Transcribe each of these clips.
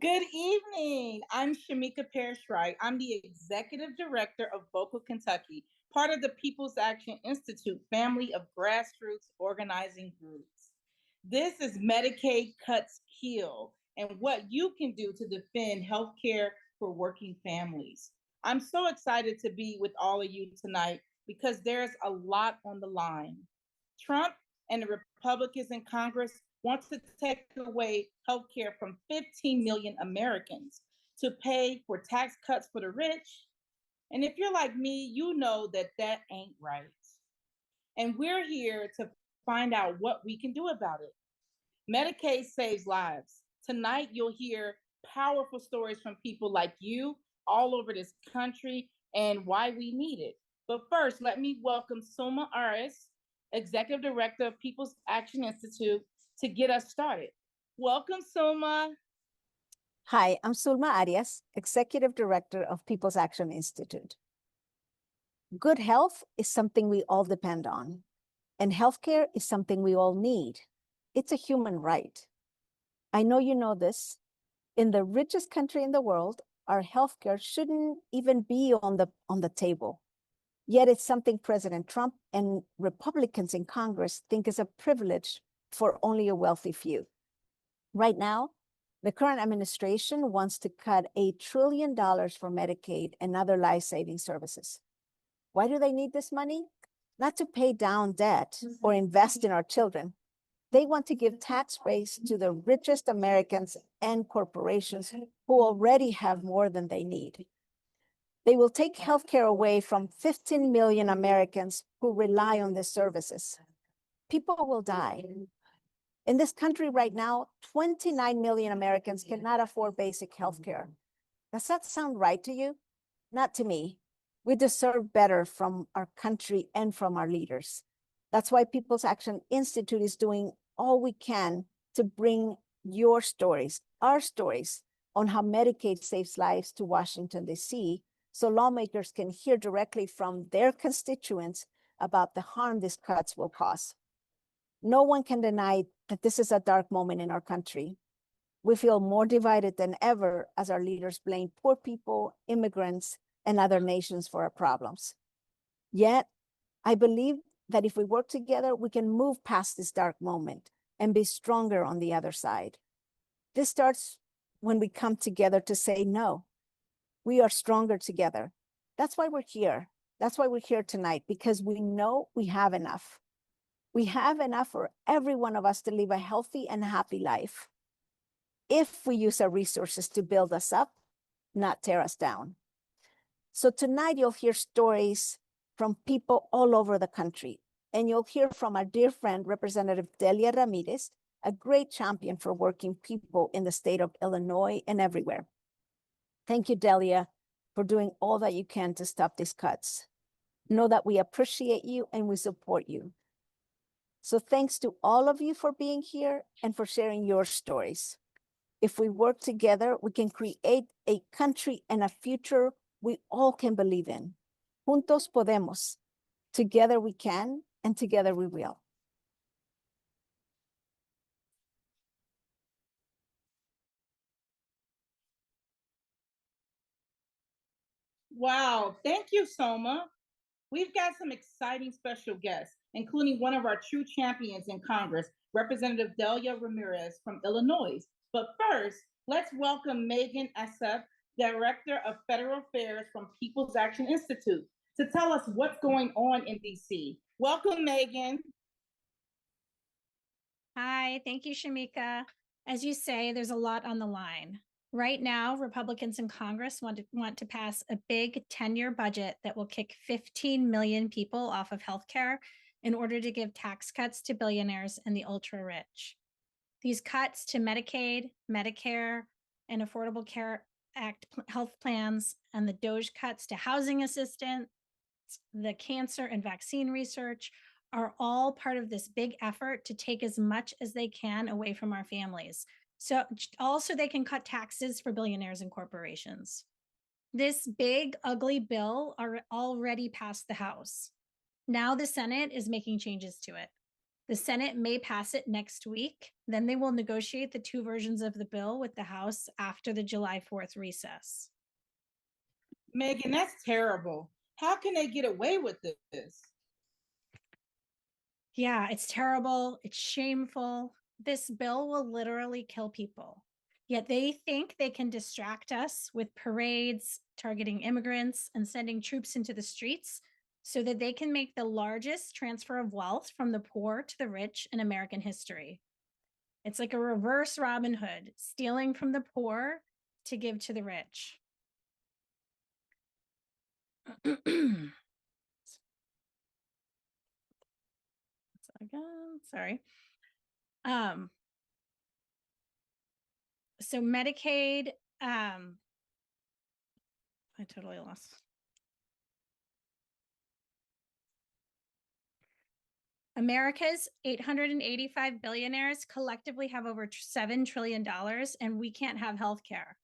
Good evening. I'm Shamika Parrish-Wright. I'm the Executive Director of Vocal Kentucky, part of the People's Action Institute family of grassroots organizing groups. This is Medicaid Cuts Kill and what you can do to defend healthcare for working families. I'm so excited to be with all of you tonight because there's a lot on the line. Trump and the Republicans in Congress want to take away health care from 15 million Americans to pay for tax cuts for the rich. And if you're like me, you know that that ain't right. And we're here to find out what we can do about it. Medicaid saves lives. Tonight, you'll hear powerful stories from people like you all over this country and why we need it. But first, let me welcome Sulma Arias, Executive Director of People's Action Institute, to get us started. Welcome, Sulma. Hi, I'm Sulma Arias, Executive Director of People's Action Institute. Good health is something we all depend on, and healthcare is something we all need. It's a human right. I know you know this. In the richest country in the world, our healthcare shouldn't even be on the table. Yet it's something President Trump and Republicans in Congress think is a privilege for only a wealthy few. Right now, the current administration wants to cut $8 trillion for Medicaid and other life-saving services. Why do they need this money? Not to pay down debt or invest in our children. They want to give tax breaks to the richest Americans and corporations who already have more than they need. They will take healthcare away from 15 million Americans who rely on these services. People will die. In this country right now, 29 million Americans cannot afford basic healthcare. Does that sound right to you? Not to me. We deserve better from our country and from our leaders. That's why People's Action Institute is doing all we can to bring your stories, our stories, on how Medicaid saves lives to Washington, D.C., so lawmakers can hear directly from their constituents about the harm these cuts will cause. No one can deny that this is a dark moment in our country. We feel more divided than ever as our leaders blame poor people, immigrants, and other nations for our problems. Yet, I believe that if we work together, we can move past this dark moment and be stronger on the other side. This starts when we come together to say no. We are stronger together. That's why we're here. That's why we're here tonight, because we know we have enough. We have enough for every one of us to live a healthy and happy life if we use our resources to build us up, not tear us down. So tonight you'll hear stories from people all over the country, and you'll hear from our dear friend, Representative Delia Ramirez, a great champion for working people in the state of Illinois and everywhere. Thank you, Delia, for doing all that you can to stop these cuts. Know that we appreciate you and we support you. So thanks to all of you for being here and for sharing your stories. If we work together, we can create a country and a future we all can believe in. Juntos podemos. Together we can, and together we will. Wow, thank you, Soma. We've got some exciting special guests, including one of our true champions in Congress, Representative Delia Ramirez from Illinois. But first, let's welcome Megan Assef, Director of Federal Affairs from People's Action Institute, to tell us what's going on in DC. Welcome, Megan. Hi, thank you, Shamika. As you say, there's a lot on the line. Right now, Republicans in Congress want to pass a big 10-year budget that will kick 15 million people off of healthcare in order to give tax cuts to billionaires and the ultra rich. These cuts to Medicaid, Medicare, and Affordable Care Act health plans, and the DOGE cuts to housing assistance, the cancer and vaccine research, are all part of this big effort to take as much as they can away from our families. So also they can cut taxes for billionaires and corporations. This big, ugly bill already passed the House. Now the Senate is making changes to it. The Senate may pass it next week. Then they will negotiate the two versions of the bill with the House after the July 4th recess. Megan, that's terrible. How can they get away with this? Yeah, it's terrible. It's shameful. This bill will literally kill people. Yet they think they can distract us with parades, targeting immigrants, and sending troops into the streets so that they can make the largest transfer of wealth from the poor to the rich in American history. It's like a reverse Robin Hood, stealing from the poor to give to the rich. Sorry. So Medicaid, I totally lost. America's 885 billionaires collectively have over $7 trillion, and we can't have health care.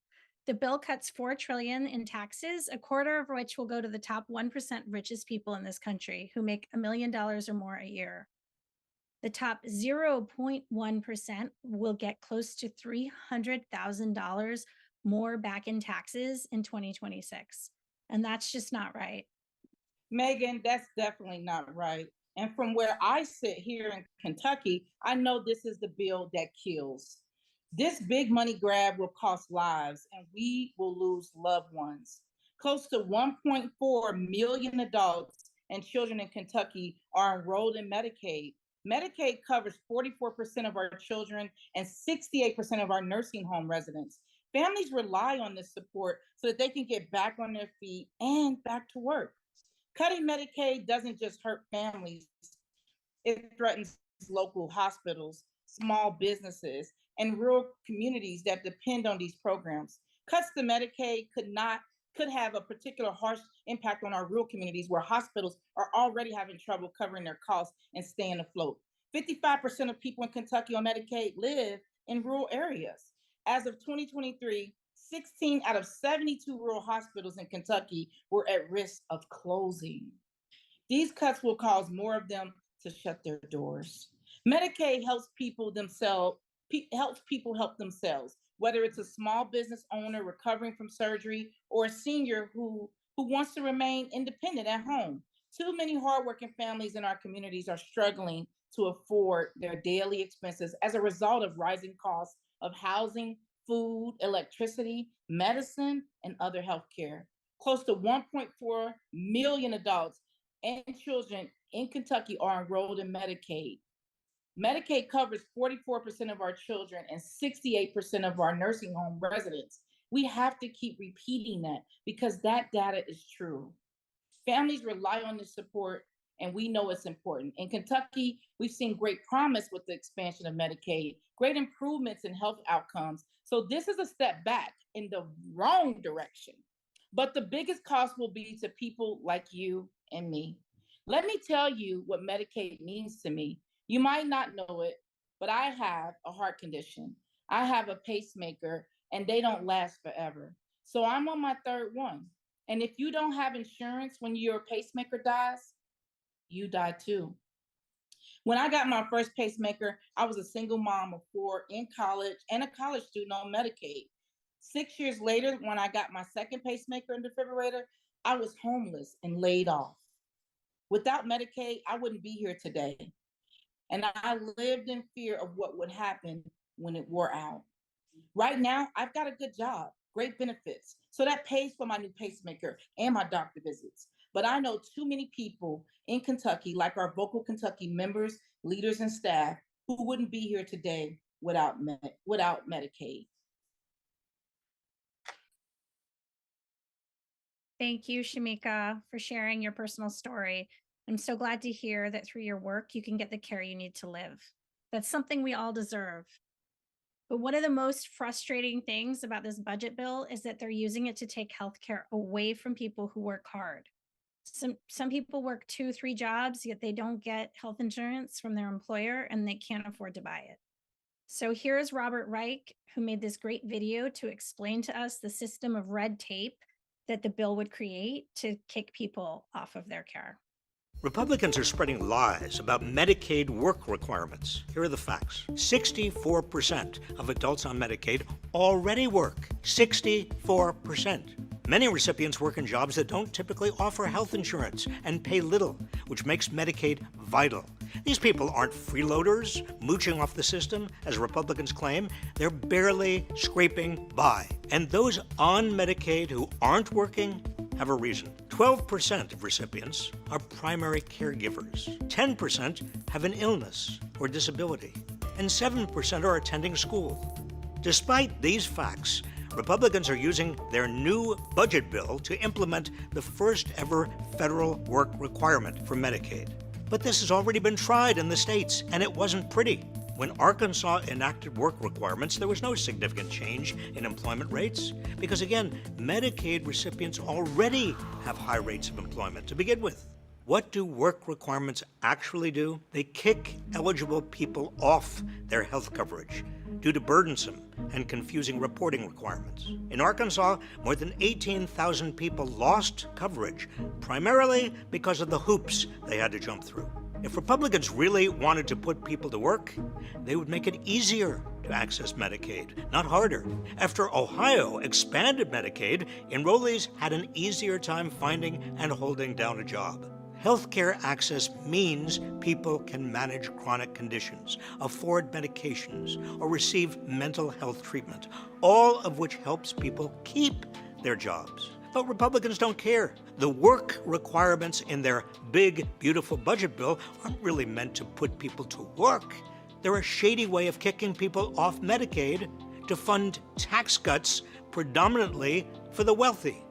The bill cuts $4 trillion in taxes, a quarter of which will go to the top 1% richest people in this country who make $1 million or more a year. The top 0.1% will get close to $300,000 more back in taxes in 2026. And that's just not right. Megan, that's definitely not right. And from where I sit here in Kentucky, I know this is the bill that kills. This big money grab will cost lives and we will lose loved ones. Close to 1.4 million adults and children in Kentucky are enrolled in Medicaid. Medicaid covers 44% of our children and 68% of our nursing home residents. Families rely on this support so that they can get back on their feet and back to work. Cutting Medicaid doesn't just hurt families, it threatens local hospitals, small businesses, and rural communities that depend on these programs. Cuts to Medicaid could have a particular harsh impact on our rural communities where hospitals are already having trouble covering their costs and staying afloat. 55% of people in Kentucky on Medicaid live in rural areas. As of 2023, 16 out of 72 rural hospitals in Kentucky were at risk of closing. These cuts will cause more of them to shut their doors. Medicaid helps people help themselves, whether it's a small business owner recovering from surgery or a senior who wants to remain independent at home. Too many hardworking families in our communities are struggling to afford their daily expenses as a result of rising costs of housing, food, electricity, medicine, and other healthcare. Close to 1.4 million adults and children in Kentucky are enrolled in Medicaid. Medicaid covers 44% of our children and 68% of our nursing home residents. We have to keep repeating that because that data is true. Families rely on this support, and we know it's important. In Kentucky, we've seen great promise with the expansion of Medicaid, great improvements in health outcomes. So this is a step back in the wrong direction. But the biggest cost will be to people like you and me. Let me tell you what Medicaid means to me. You might not know it, but I have a heart condition. I have a pacemaker, and they don't last forever. So I'm on my third one. And if you don't have insurance when your pacemaker dies, you die too. When I got my first pacemaker, I was a single mom of 4 in college and a college student on Medicaid. 6 years later, when I got my second pacemaker and defibrillator, I was homeless and laid off. Without Medicaid, I wouldn't be here today. And I lived in fear of what would happen when it wore out. Right now, I've got a good job, great benefits. So that pays for my new pacemaker and my doctor visits. But I know too many people in Kentucky, like our Vocal Kentucky members, leaders, and staff, who wouldn't be here today without Medicaid. Thank you, Shamika, for sharing your personal story. I'm so glad to hear that through your work, you can get the care you need to live. That's something we all deserve. But one of the most frustrating things about this budget bill is that they're using it to take healthcare away from people who work hard. Some people work 2-3 jobs, yet they don't get health insurance from their employer and they can't afford to buy it. So here's Robert Reich, who made this great video to explain to us the system of red tape that the bill would create to kick people off of their care. Republicans are spreading lies about Medicaid work requirements. Here are the facts. 64% of adults on Medicaid already work. 64%. Many recipients work in jobs that don't typically offer health insurance and pay little, which makes Medicaid vital. These people aren't freeloaders mooching off the system, as Republicans claim. They're barely scraping by. And those on Medicaid who aren't working have a reason. 12% of recipients are primary caregivers. 10% have an illness or disability. And 7% are attending school. Despite these facts, Republicans are using their new budget bill to implement the first ever federal work requirement for Medicaid. But this has already been tried in the states, and it wasn't pretty. When Arkansas enacted work requirements, there was no significant change in employment rates because, again, Medicaid recipients already have high rates of employment to begin with. What do work requirements actually do? They kick eligible people off their health coverage due to burdensome and confusing reporting requirements. In Arkansas, more than 18,000 people lost coverage, primarily because of the hoops they had to jump through. If Republicans really wanted to put people to work, they would make it easier to access Medicaid, not harder. After Ohio expanded Medicaid, enrollees had an easier time finding and holding down a job. Healthcare access means people can manage chronic conditions, afford medications, or receive mental health treatment, all of which helps people keep their jobs. But Republicans don't care. The work requirements in their big, beautiful budget bill aren't really meant to put people to work. They're a shady way of kicking people off Medicaid to fund tax cuts predominantly for the wealthy.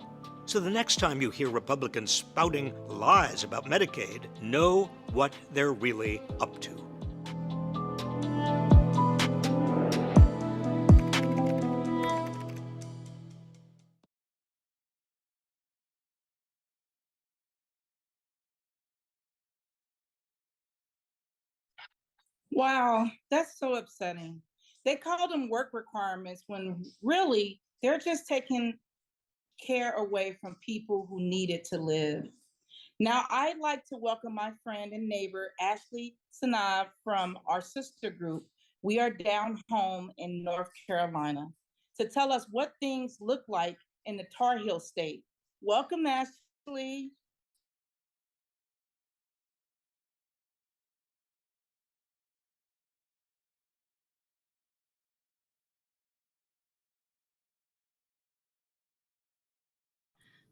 So the next time you hear Republicans spouting lies about Medicaid, know what they're really up to. Wow, that's so upsetting. They call them work requirements when really they're just taking care away from people who need it to live. Now, I'd like to welcome my friend and neighbor, Ashley Sanav, from our sister group, We Are Down Home in North Carolina, to tell us what things look like in the Tar Heel state. Welcome, Ashley.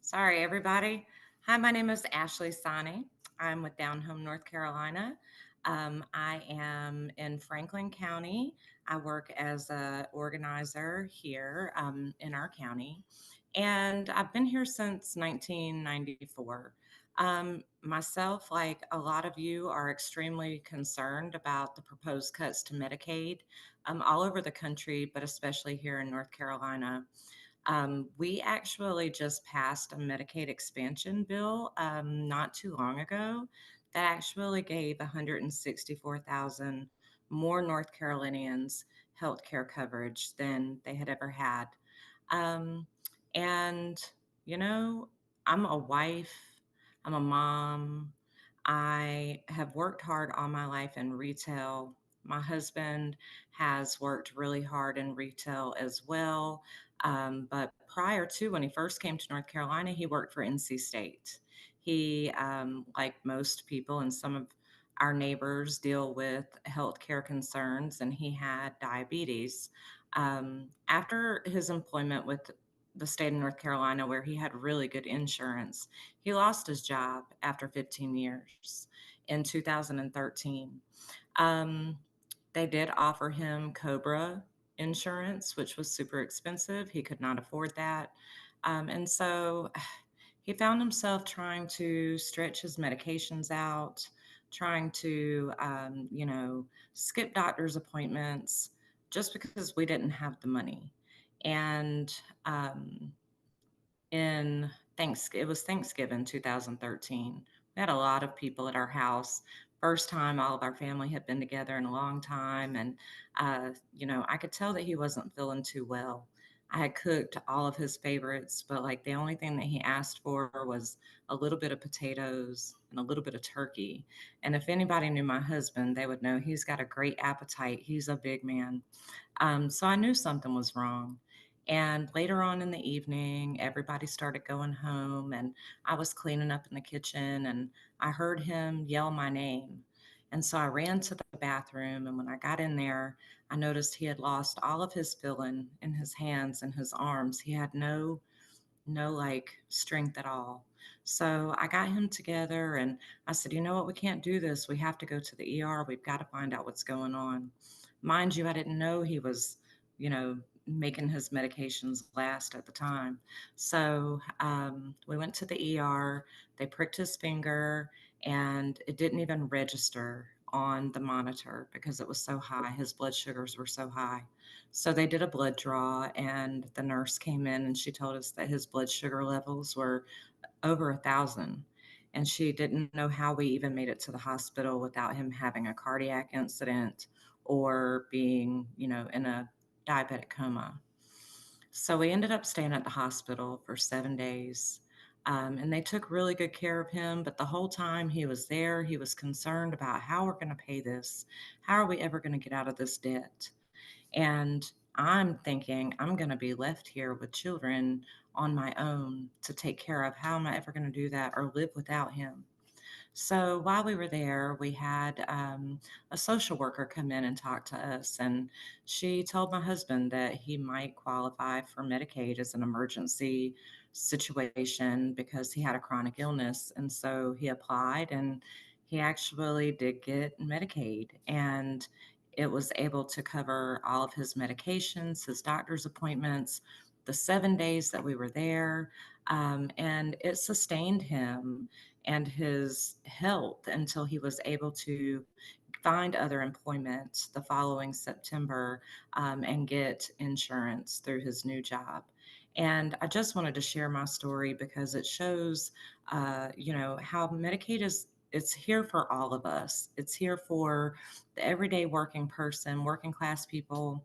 Sorry, everybody. Hi, my name is Ashley Sani. I'm with Down Home, North Carolina. I am in Franklin County. I work as a organizer here in our county, and I've been here since 1994. Myself, like a lot of you, are extremely concerned about the proposed cuts to Medicaid all over the country, but especially here in North Carolina. We actually just passed a Medicaid expansion bill not too long ago that actually gave 164,000 more North Carolinians health care coverage than they had ever had. Um, and, you know, I'm a wife, I'm a mom, I have worked hard all my life in retail. My husband has worked really hard in retail as well. But prior to when he first came to North Carolina, he worked for NC State. He, like most people and some of our neighbors, deal with healthcare concerns, and he had diabetes. After his employment with the state of North Carolina, where he had really good insurance, he lost his job after 15 years in 2013. Um, they did offer him Cobra insurance, which was super expensive. He could not afford that. And so he found himself trying to stretch his medications out, trying to, skip doctor's appointments just because we didn't have the money. And um, in it was Thanksgiving 2013. We had a lot of people at our house. First time all of our family had been together in a long time. And, I could tell that he wasn't feeling too well. I had cooked all of his favorites, but like the only thing that he asked for was a little bit of potatoes and a little bit of turkey. And if anybody knew my husband, they would know he's got a great appetite. He's a big man. So I knew something was wrong. And later on in the evening, everybody started going home, and I was cleaning up in the kitchen, and I heard him yell my name. And so I ran to the bathroom, and when I got in there, I noticed he had lost all of his feeling in his hands and his arms. He had no like strength at all. So I got him together and I said, you know what, we can't do this. We have to go to the ER. We've got to find out what's going on. Mind you, I didn't know he was, you know, making his medications last at the time. So we went to the ER. They pricked his finger and it didn't even register on the monitor because it was so high. His blood sugars were so high. So they did a blood draw, and the nurse came in and she told us that his blood sugar levels were over 1,000. And she didn't know how we even made it to the hospital without him having a cardiac incident or being, you know, in a diabetic coma. So we ended up staying at the hospital for 7 days. And they took really good care of him. But the whole time he was there, he was concerned about how we're going to pay this. How are we ever going to get out of this debt? And I'm thinking I'm going to be left here with children on my own to take care of. How am I ever going to do that or live without him? So while we were there, we had a social worker come in and talk to us. And she told my husband that he might qualify for Medicaid as an emergency situation because he had a chronic illness. And so he applied and he actually did get Medicaid. And it was able to cover all of his medications, his doctor's appointments, the 7 days that we were there. And it sustained him and his health until he was able to find other employment the following September and get insurance through his new job. And I just wanted to share my story because it shows, you know, how Medicaid is. It's here for all of us. It's here for the everyday working person, working class people,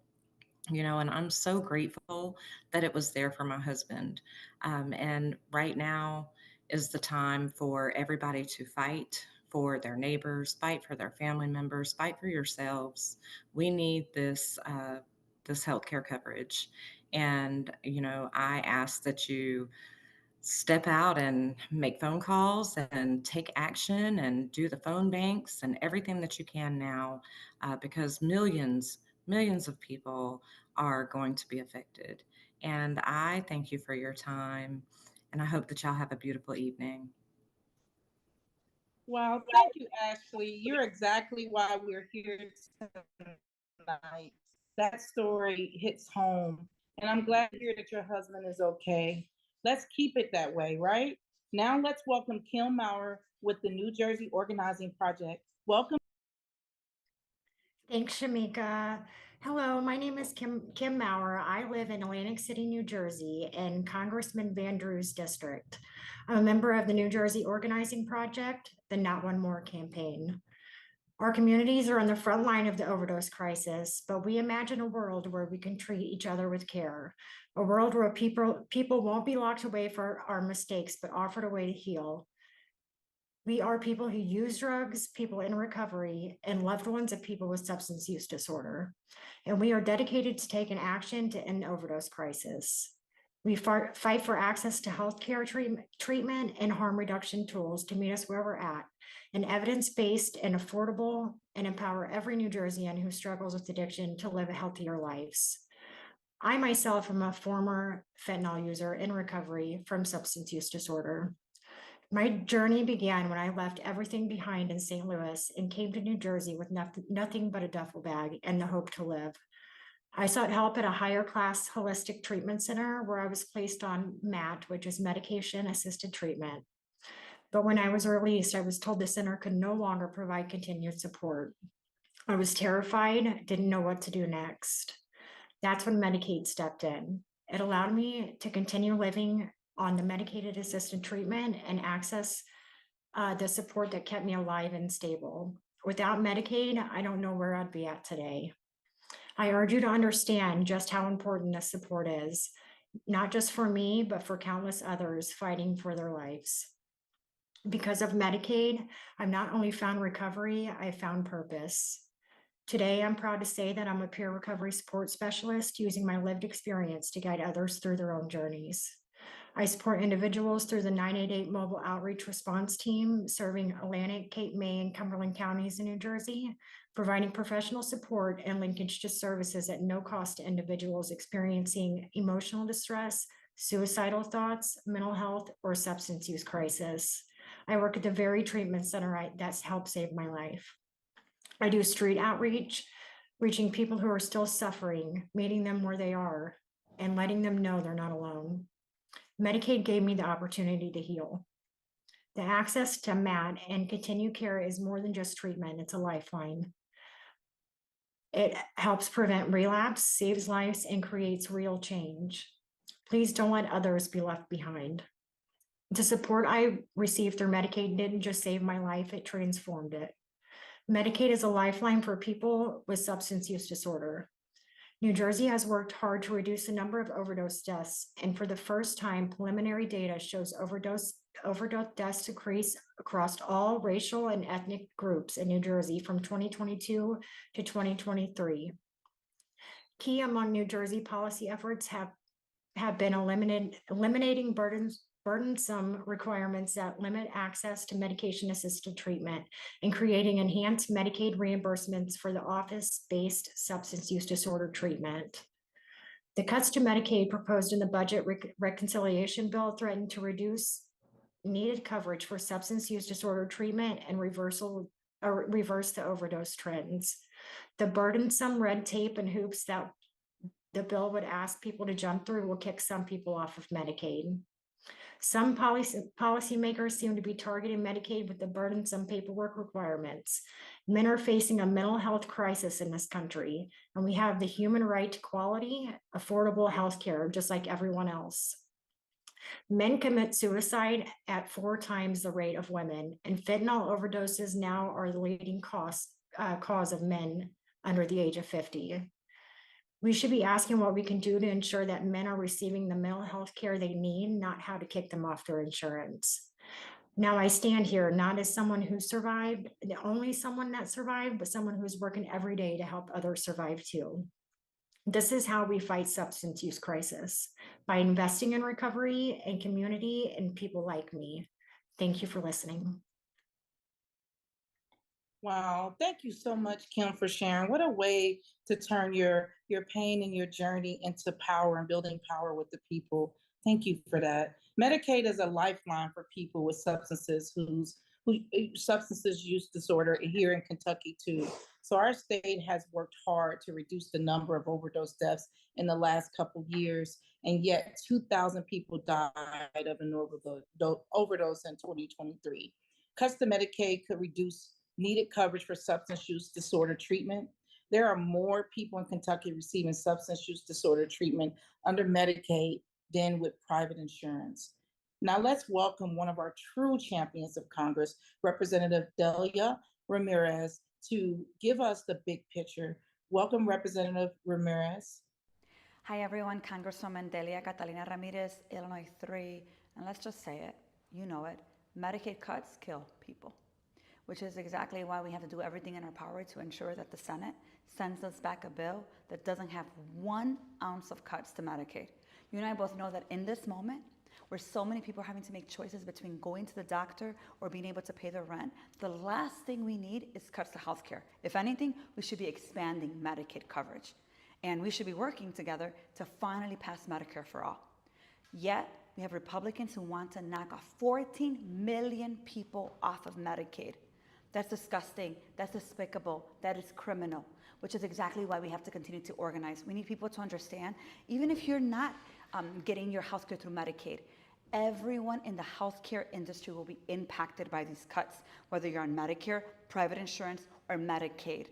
you know, and I'm so grateful that it was there for my husband. And right now is the time for everybody to fight for their neighbors, fight for their family members, fight for yourselves. We need this healthcare coverage. And, you know, I ask that you step out and make phone calls and take action and do the phone banks and everything that you can now because millions of people are going to be affected. And I thank you for your time, and I hope that y'all have a beautiful evening. Well, thank you, Ashley. You're exactly why we're here tonight. That story hits home, and I'm glad to hear that your husband is okay. Let's keep it that way, right? Now let's welcome Kim Maurer with the New Jersey Organizing Project. Welcome. Thanks, Shamika. Hello, my name is Kim Maurer. I live in Atlantic City, New Jersey, in Congressman Van Drew's district. I'm a member of the New Jersey Organizing Project, the Not One More campaign. Our communities are on the front line of the overdose crisis, but we imagine a world where we can treat each other with care, a world where people won't be locked away for our mistakes, but offered a way to heal. We are people who use drugs, people in recovery, and loved ones of people with substance use disorder. And we are dedicated to taking action to end the overdose crisis. We fight for access to healthcare treatment and harm reduction tools to meet us where we're at, and evidence-based and affordable, and empower every New Jerseyan who struggles with addiction to live healthier lives. I myself am a former fentanyl user in recovery from substance use disorder. My journey began when I left everything behind in St. Louis and came to New Jersey with nothing but a duffel bag and the hope to live. I sought help at a higher class holistic treatment center where I was placed on MAT, which is medication assisted treatment. But when I was released, I was told the center could no longer provide continued support. I was terrified, didn't know what to do next. That's when Medicaid stepped in. It allowed me to continue living on the medicated assisted treatment and access the support that kept me alive and stable. Without Medicaid, I don't know where I'd be at today. I urge you to understand just how important this support is, not just for me, but for countless others fighting for their lives. Because of Medicaid, I've not only found recovery, I found purpose. Today, I'm proud to say that I'm a peer recovery support specialist using my lived experience to guide others through their own journeys. I support individuals through the 988 Mobile Outreach Response Team, serving Atlantic, Cape May, and Cumberland counties in New Jersey, providing professional support and linkage to services at no cost to individuals experiencing emotional distress, suicidal thoughts, mental health, or substance use crisis. I work at the very treatment center that's helped save my life. I do street outreach, reaching people who are still suffering, meeting them where they are, and letting them know they're not alone. Medicaid gave me the opportunity to heal. The access to MAT and continued care is more than just treatment, it's a lifeline. It helps prevent relapse, saves lives, and creates real change. Please don't let others be left behind. The support I received through Medicaid didn't just save my life, it transformed it. Medicaid is a lifeline for people with substance use disorder. New Jersey has worked hard to reduce the number of overdose deaths, and for the first time, preliminary data shows overdose deaths decrease across all racial and ethnic groups in New Jersey from 2022 to 2023. Key among New Jersey policy efforts have been eliminating burdensome requirements that limit access to medication-assisted treatment and creating enhanced Medicaid reimbursements for the office-based substance use disorder treatment. The cuts to Medicaid proposed in the budget reconciliation bill threaten to reduce needed coverage for substance use disorder treatment and reverse the overdose trends. The burdensome red tape and hoops that the bill would ask people to jump through will kick some people off of Medicaid. Some policymakers seem to be targeting Medicaid with the burdensome paperwork requirements. Men are facing a mental health crisis in this country, and we have the human right to quality, affordable health care, just like everyone else. Men commit suicide at 4 times the rate of women, and fentanyl overdoses now are the leading cause of men under the age of 50. We should be asking what we can do to ensure that men are receiving the mental health care they need, not how to kick them off their insurance. Now I stand here not as someone who survived, the only someone that survived, but someone who's working every day to help others survive too. This is how we fight substance use crisis, by investing in recovery and community and people like me. Thank you for listening. Wow, thank you so much, Kim, for sharing. What a way to turn your pain and your journey into power and building power with the people. Thank you for that. Medicaid is a lifeline for people with substances use disorder here in Kentucky too. So our state has worked hard to reduce the number of overdose deaths in the last couple years, and yet 2,000 people died of an overdose in 2023. Cuts to Medicaid could reduce needed coverage for substance use disorder treatment. There are more people in Kentucky receiving substance use disorder treatment under Medicaid than with private insurance. Now let's welcome one of our true champions of Congress, Representative Delia Ramirez, to give us the big picture. Welcome, Representative Ramirez. Hi everyone, Congresswoman Delia Catalina Ramirez, Illinois 3, and let's just say it, you know it, Medicaid cuts kill people, which is exactly why we have to do everything in our power to ensure that the Senate sends us back a bill that doesn't have 1 ounce of cuts to Medicaid. You and I both know that in this moment, where so many people are having to make choices between going to the doctor or being able to pay their rent, the last thing we need is cuts to healthcare. If anything, we should be expanding Medicaid coverage. And we should be working together to finally pass Medicare for all. Yet, we have Republicans who want to knock off 14 million people off of Medicaid. That's disgusting, that's despicable, that is criminal, which is exactly why we have to continue to organize. We need people to understand, even if you're not getting your healthcare through Medicaid, everyone in the healthcare industry will be impacted by these cuts, whether you're on Medicare, private insurance, or Medicaid.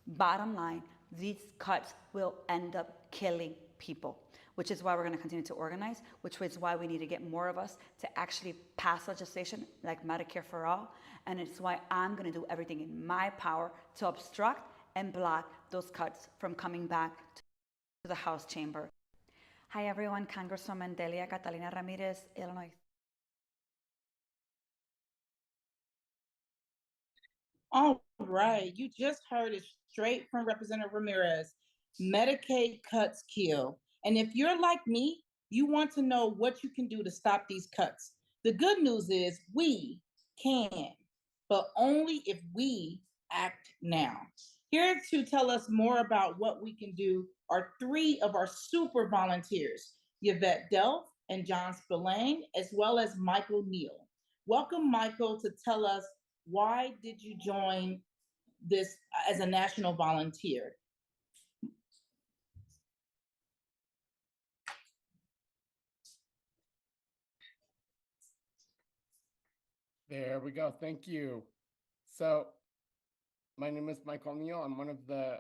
Bottom line, these cuts will end up killing people, which is why we're going to continue to organize, which is why we need to get more of us to actually pass legislation like Medicare for all. And it's why I'm going to do everything in my power to obstruct and block those cuts from coming back to the House chamber. Hi everyone, Congresswoman Delia Ramirez, Illinois. All right, you just heard it straight from Representative Ramirez. Medicaid cuts kill. And if you're like me, you want to know what you can do to stop these cuts. The good news is we can, but only if we act now. Here to tell us more about what we can do are three of our super volunteers, Yvette Delph and John Spillane, as well as Michael Neal. Welcome, Michael, to tell us why did you join this as a national volunteer? There we go. Thank you. So my name is Michael Neal. I'm one of the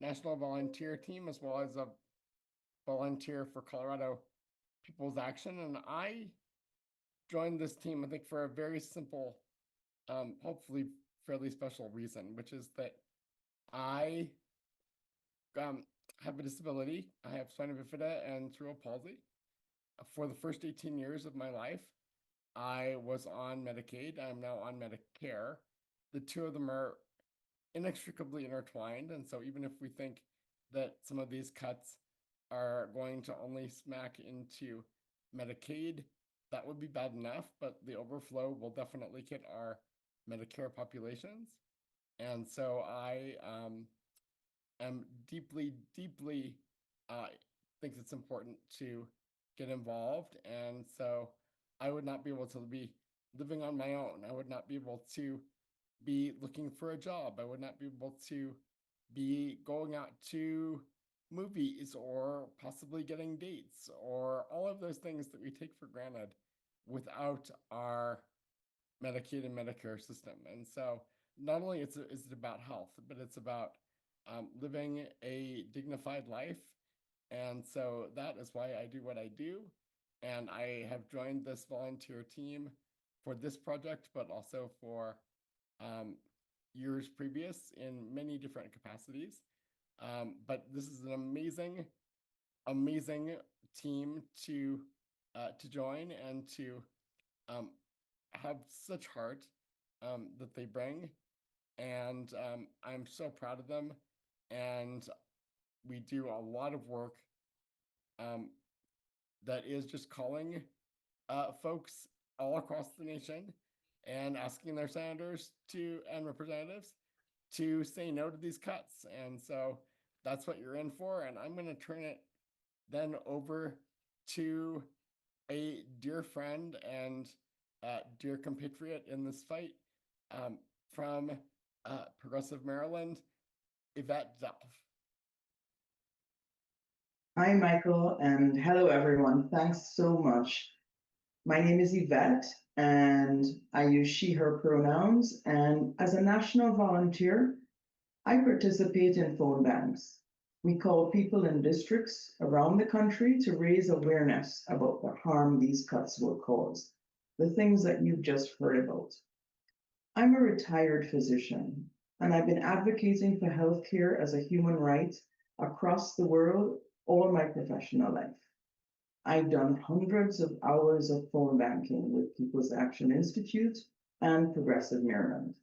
national volunteer team, as well as a volunteer for Colorado People's Action. And I joined this team, I think, for a very simple, hopefully fairly special reason, which is that I have a disability. I have spina bifida and cerebral palsy. For the first 18 years of my life, I was on Medicaid. I'm now on Medicare. The two of them are inextricably intertwined. And so even if we think that some of these cuts are going to only smack into Medicaid, that would be bad enough, but the overflow will definitely hit our Medicare populations. And so I am deeply think it's important to get involved. And so I would not be able to be living on my own. I would not be able to be looking for a job. I would not be able to be going out to movies or possibly getting dates or all of those things that we take for granted without our Medicaid and Medicare system. And so not only is it about health, but it's about living a dignified life. And so that is why I do what I do. And I have joined this volunteer team for this project, but also for years previous in many different capacities. But this is an amazing team to join and to have such heart that they bring. And I'm so proud of them. And we do a lot of work that is just calling folks all across the nation and asking their senators and representatives to say no to these cuts. And so that's what you're in for. And I'm going to turn it then over to a dear friend and dear compatriot in this fight from Progressive Maryland, Yvette Delph. Hi, Michael, and hello, everyone. Thanks so much. My name is Yvette, and I use she, her pronouns. And as a national volunteer, I participate in phone banks. We call people in districts around the country to raise awareness about the harm these cuts will cause, the things that you've just heard about. I'm a retired physician, and I've been advocating for healthcare as a human right across the world all my professional life. I've done hundreds of hours of phone banking with People's Action Institute and Progressive Maryland.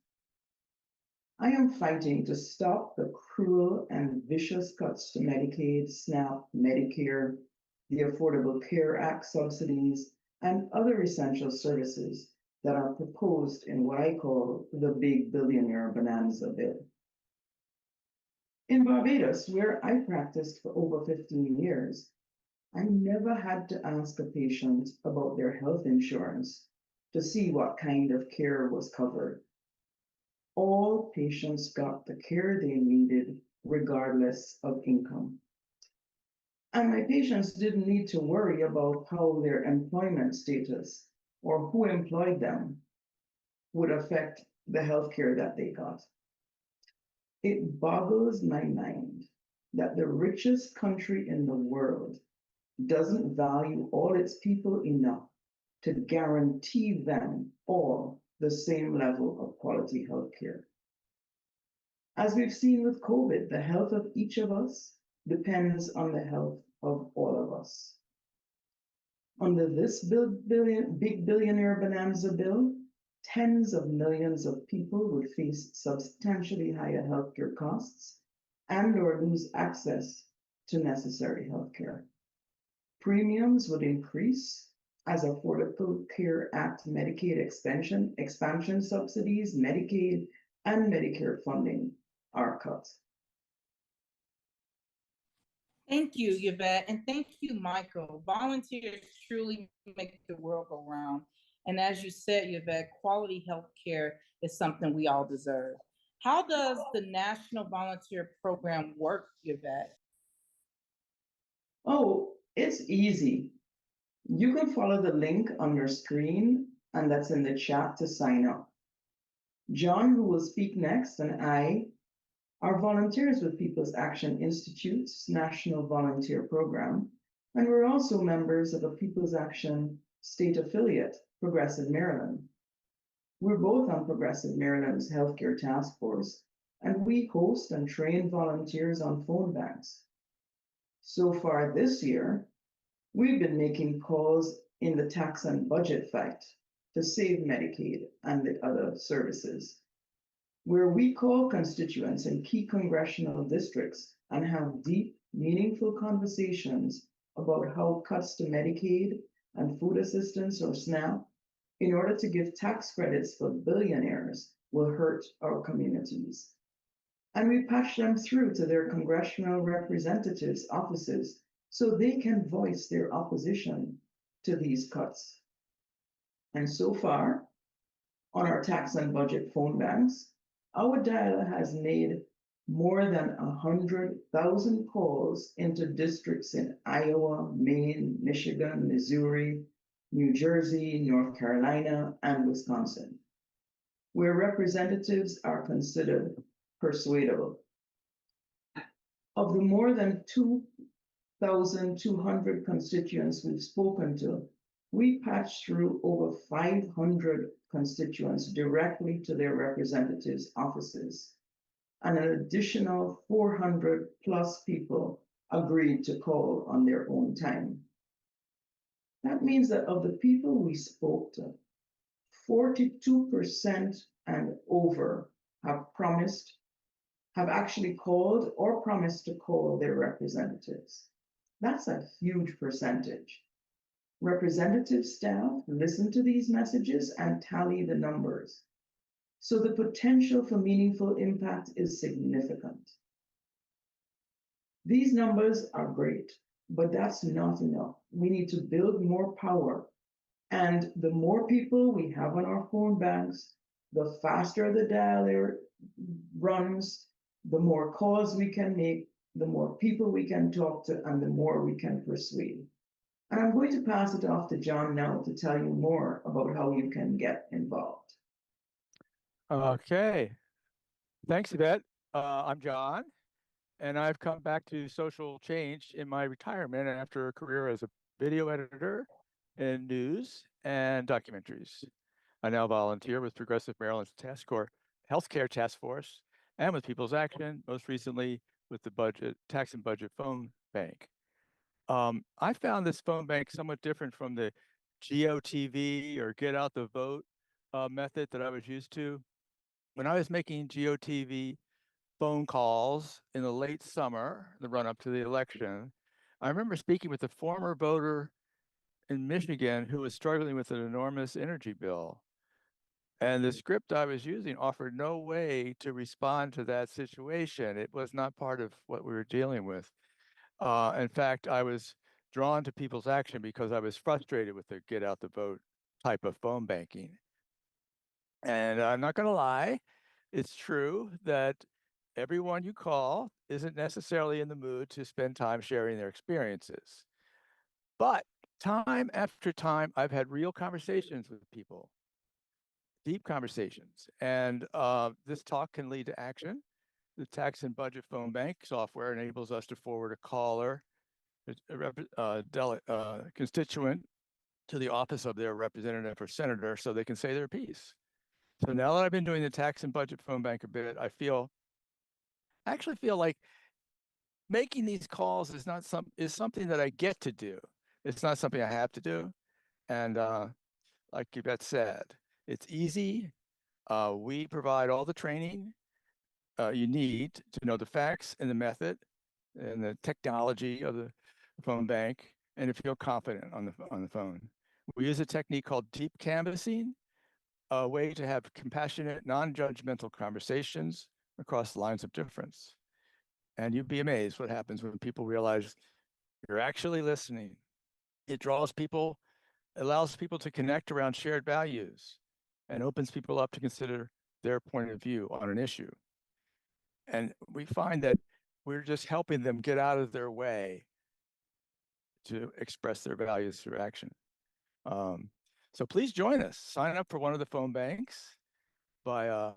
I am fighting to stop the cruel and vicious cuts to Medicaid, SNAP, Medicare, the Affordable Care Act subsidies, and other essential services that are proposed in what I call the big billionaire bonanza bill. In Barbados, where I practiced for over 15 years, I never had to ask a patient about their health insurance to see what kind of care was covered. All patients got the care they needed, regardless of income. And my patients didn't need to worry about how their employment status or who employed them would affect the health care that they got. It boggles my mind that the richest country in the world doesn't value all its people enough to guarantee them all the same level of quality health care. As we've seen with COVID, the health of each of us depends on the health of all of us. Under this big billionaire bonanza bill, tens of millions of people would face substantially higher healthcare costs and or lose access to necessary healthcare. Premiums would increase as Affordable Care Act Medicaid expansion subsidies, Medicaid, and Medicare funding are cut. Thank you, Yvette, and thank you, Michael. Volunteers truly make the world go round. And as you said, Yvette, quality health care is something we all deserve. How does the National Volunteer Program work, Yvette? Oh, it's easy. You can follow the link on your screen, and that's in the chat to sign up. John, who will speak next, and I are volunteers with People's Action Institute's National Volunteer Program, and we're also members of a People's Action state affiliate, Progressive Maryland. We're both on Progressive Maryland's Healthcare Task Force, and we host and train volunteers on phone banks. So far this year, we've been making calls in the tax and budget fight to save Medicaid and the other services, where we call constituents in key congressional districts and have deep, meaningful conversations about how cuts to Medicaid and food assistance or SNAP in order to give tax credits for billionaires will hurt our communities. And we patch them through to their congressional representatives' offices so they can voice their opposition to these cuts. And so far, on our tax and budget phone banks, our dialer has made more than 100,000 calls into districts in Iowa, Maine, Michigan, Missouri, New Jersey, North Carolina, and Wisconsin, where representatives are considered persuadable. Of the more than 2,200 constituents we've spoken to, we patched through over 500 constituents directly to their representatives' offices, and an additional 400 plus people agreed to call on their own time. That means that of the people we spoke to, 42% and over have actually called or promised to call their representatives. That's a huge percentage. Representative staff listen to these messages and tally the numbers. So the potential for meaningful impact is significant. These numbers are great, but that's not enough. We need to build more power. And the more people we have on our phone banks, the faster the dialer runs, the more calls we can make, the more people we can talk to, and the more we can persuade. And I'm going to pass it off to John now to tell you more about how you can get involved. Okay. Thanks, Yvette. I'm John, and I've come back to social change in my retirement after a career as a video editor in news and documentaries. I now volunteer with Progressive Maryland's Healthcare Task Force and with People's Action, most recently with the Tax and Budget Phone Bank. I found this phone bank somewhat different from the GOTV or Get Out the Vote method that I was used to. When I was making GOTV phone calls in the late summer, the run up to the election, I remember speaking with a former voter in Michigan who was struggling with an enormous energy bill. And the script I was using offered no way to respond to that situation. It was not part of what we were dealing with. In fact, I was drawn to People's Action because I was frustrated with the Get Out the Vote type of phone banking. And I'm not going to lie, it's true that everyone you call isn't necessarily in the mood to spend time sharing their experiences. But time after time, I've had real conversations with people, deep conversations. And this talk can lead to action. The Tax and Budget Phone Bank software enables us to forward a caller, constituent, to the office of their representative or senator so they can say their piece. So now that I've been doing the Tax and Budget Phone Bank a bit, I feel I actually feel like making these calls is something that I get to do. It's not something I have to do. And like Yvette said, it's easy. We provide all the training you need to know the facts and the method and the technology of the phone bank, and to feel confident on the phone. We use a technique called deep canvassing, a way to have compassionate, non-judgmental conversations across lines of difference. And you'd be amazed what happens when people realize you're actually listening. It allows people to connect around shared values and opens people up to consider their point of view on an issue. And we find that we're just helping them get out of their way to express their values through action. So please join us. Sign up for one of the phone banks by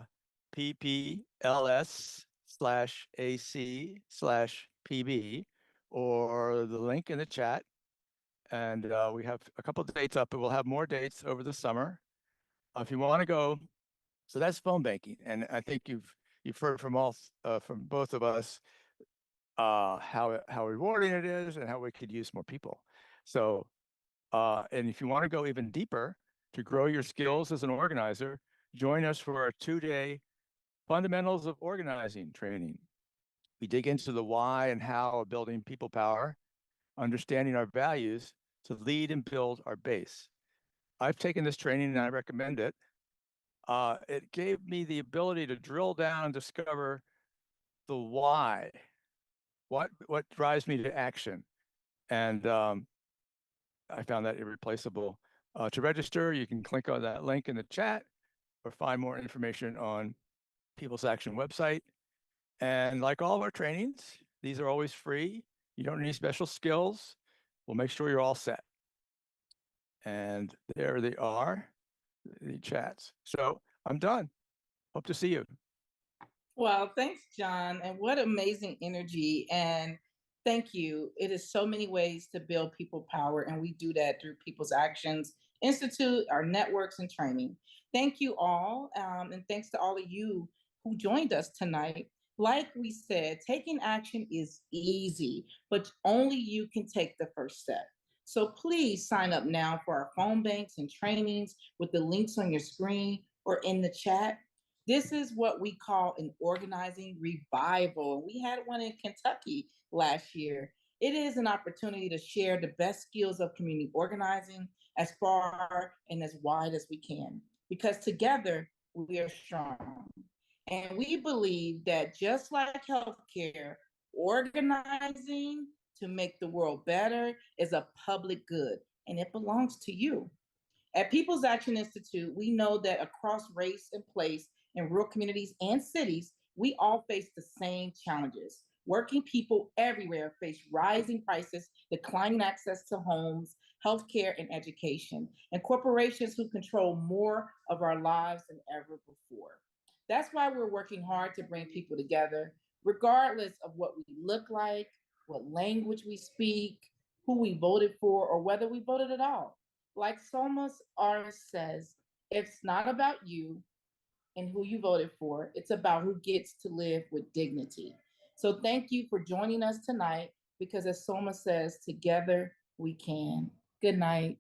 PPLS/AC/PB or the link in the chat. And we have a couple of dates up, but we'll have more dates over the summer. If you want to go, so that's phone banking. And I think you've heard from both of us how rewarding it is and how we could use more people. So, and if you want to go even deeper to grow your skills as an organizer, join us for our 2-day fundamentals of organizing training. We dig into the why and how of building people power, understanding our values to lead and build our base. I've taken this training and I recommend it. It gave me the ability to drill down and discover the why, what drives me to action. And I found that irreplaceable. To register, you can click on that link in the chat or find more information on People's Action website. And like all of our trainings, these are always free. You don't need special skills. We'll make sure you're all set. And there they are, the chats. So I'm done. Hope to see you. Well, thanks, John. And what amazing energy. And thank you. It is so many ways to build people power. And we do that through People's Actions Institute, our networks, and training. Thank you all. And thanks to all of you who joined us tonight. Like we said, taking action is easy, but only you can take the first step. So please sign up now for our phone banks and trainings with the links on your screen or in the chat. This is what we call an organizing revival. We had one in Kentucky last year. It is an opportunity to share the best skills of community organizing as far and as wide as we can, because together we are strong. And we believe that just like healthcare, organizing to make the world better is a public good, and it belongs to you. At People's Action Institute, we know that across race and place in rural communities and cities, we all face the same challenges. Working people everywhere face rising prices, declining access to homes, healthcare, and education, and corporations who control more of our lives than ever before. That's why we're working hard to bring people together, regardless of what we look like, what language we speak, who we voted for, or whether we voted at all. Like Sulma Arias says, it's not about you and who you voted for. It's about who gets to live with dignity. So thank you for joining us tonight, because as Sulma says, together we can. Good night.